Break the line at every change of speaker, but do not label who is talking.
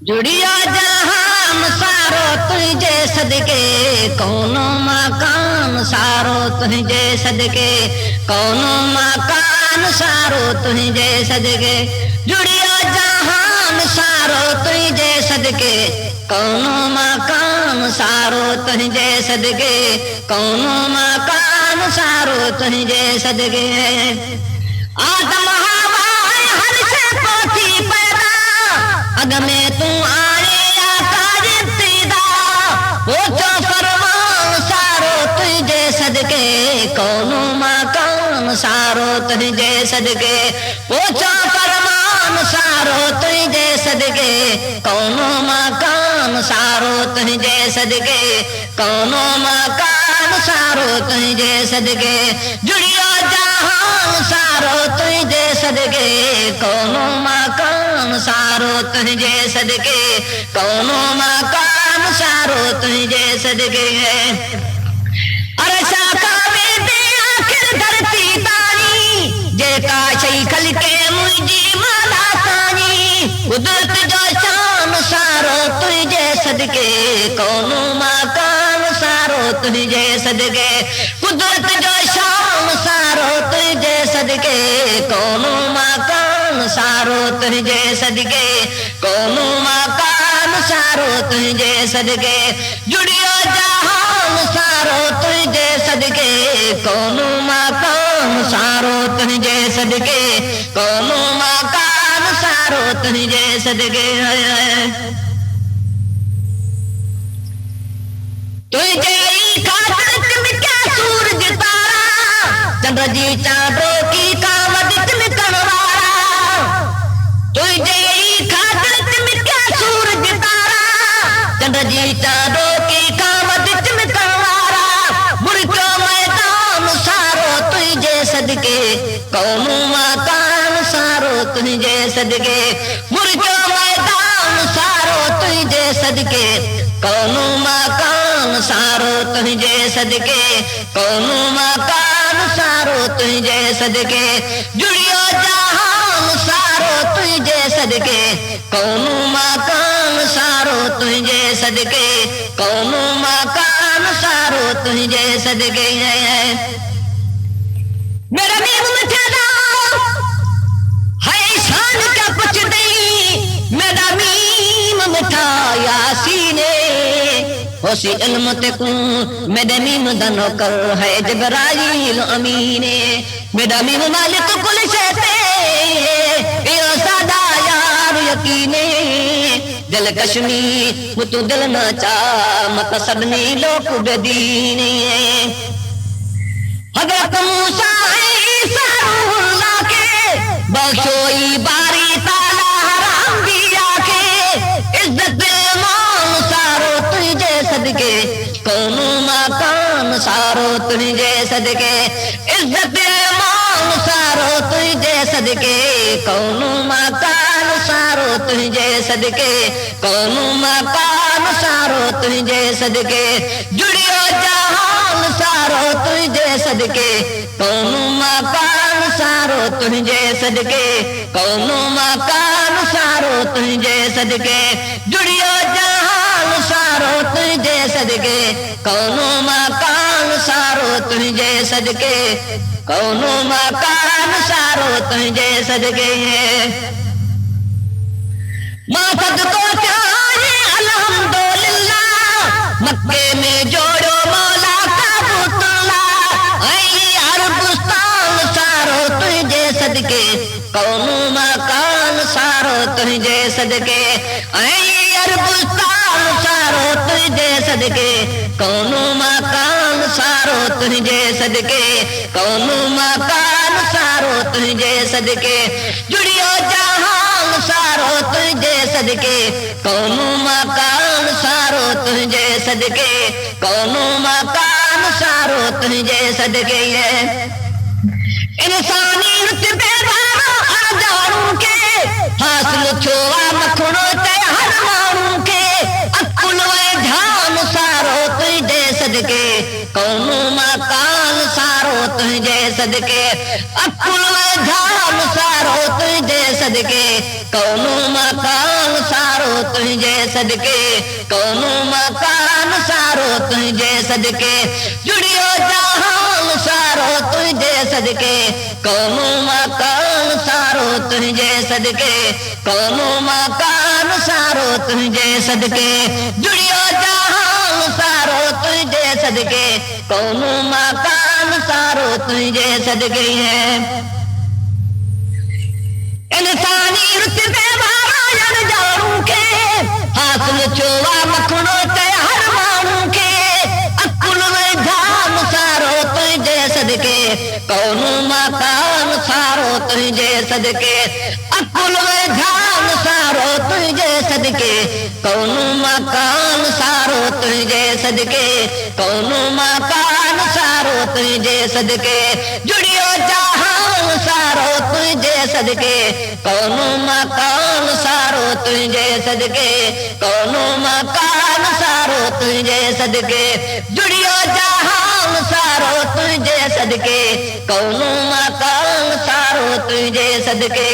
जुड़िया जहान सारो तुझे सदके कौनो मकान सारो तुझे सदके कौनो मकान सारो तुझे सदके जुड़िया जहान सारो तुझे सदके कौनो मकान सारो तुझे सदके कौनो मकान सारो तुझे सदके आदम हवा हर से पोथी पैदा अग में तू आए आकाश तीदा वो तो फरमान सारो तुझे सदके कौनो मकान सारो तुझे सदके वो तो फरमान सारो तुझे सदके कौनो मकान सारो तुझे सदके कौनो मकान सारो तुझे सदके जुड़ियो जहान सारो तुझे सदके कौनो मकान सारो तुझे सदके कौनो मकान सारो तुझे सदके अरसा का दे आखिर धरती तानी जेका शई खल के मुझी माला तानी कुदरत जो शान सारो तुझे सदके कौनो मकान सारो तुझे सदके कुदरत जो शान सारो तुझे सदके कौनो मकान सारो तुझे सदके कौनो मकान सारो तुझे सदके जुड़ियो जहान सारो तुझे सदके कौनो मकान सारो तुझे सदके कौनो मकान सारो तुझे सदके तुझे खातिर मिटा सूरज तारा चंद्र जी चांदों की कावद चमकनवारा तुझे खातिर मिटा सूरज तारा चंद्र जी चांदों की कावद चमकनवारा मुर्को मैदान सारो तुझे सदके कौनो मकान सारो तुझे सदके मुर्को मैदान सारो तुझे सदके कौनो मकान सारो तुझे सदके कौनो मकान सारो तुझे सदके जुड़ियो जहान सारो तुझे सदके कौनो मकान सारो तुझे सदके कौनो मकान सारो तुझे सदके मेरा मीम मचाना है शान क्या कुछ नहीं मेरा मीम मिठाया सीने होसी इल्म ते कू मेरे मीम दनो कर है जबराइल अमीने मेरा मीम मालिक कुल शैते यो सादा यार यकीने दिल कश्मी मुतु दिल न चा मत सदनी लोक बेदीने हजरत मूसा ईसा अल्लाह के बख्शोई बारी ताला हराम दिया के इज्जत मान सारो तुझे सदके कौनो मकान सारो तुझे सदके इज्जत मान सारो तुझे सदके कौनो मकान सारो तुझे सदके कौनो मकान सारो तुझे सदके जुड़ियो जहान सारो तुझे सदके कौनो मकान सारो तुझे सदके कौनो मकान सारो तुझे सदके जुड़ियो जहान सारो तुझे सदके कौनो मकान सारो तुझे सदके कौनो मकान सारो तुझे सदके मां सदको चाहे अल्हम्दुलिल्लाह मक्के में जोड़ो मौला का पुतला अरबुस्तान सारो तुझे सदके कौनो मकान सारो तुझे सदके अरबुस्तान सारो तुझे सदके कौनो मकान सारो तुझे सदके कौनो मकान सारो तुझे सदके जुड़ियो जहान सारो तुझे सदके कौनो मकान सारो तुझे सदके कौनो मकान सारो तुझे सदके इंसानी रुतबे आजारों के हासिल छोआ मखणो ते हर माण्हू के अकुल व ध्यान सारो तुझे सदके कौनो मकान सारो तुझे सदके अकुल व ध्यान सारो सारो तुझे सदके कौनो मकान सारो तुझे सदके कौनो मकान सारो तुझे सदके जुड़ियो जहान सारो तुझे सदके कौनो मकान सारो तुझे सदके कौनो मकान सारो तुझे सदके जुड़ियो जहान सारो तुझे सदके कौनो मकान सारो तुझे सदके है इंसानी रुतबे वारा जानू के हासिल चोवा मखणो ते हर माण्हू खे अकुल में जान सारो तुझे सदके कौनो मकान सारो तुझे सदके अकुल में जान सारो तुझे सदके कौनो मकान सारो तुझे सदके कौनो मकान सारो तुझे सदके जुड़ियो जहान सारो तुझे सदके कौनो मकान सारो तुझे सदके कौनो मकान सारो तुझे सदके जुड़ियो जहान सारो तुझे सदके कौनो मकान सारो तुझे सदके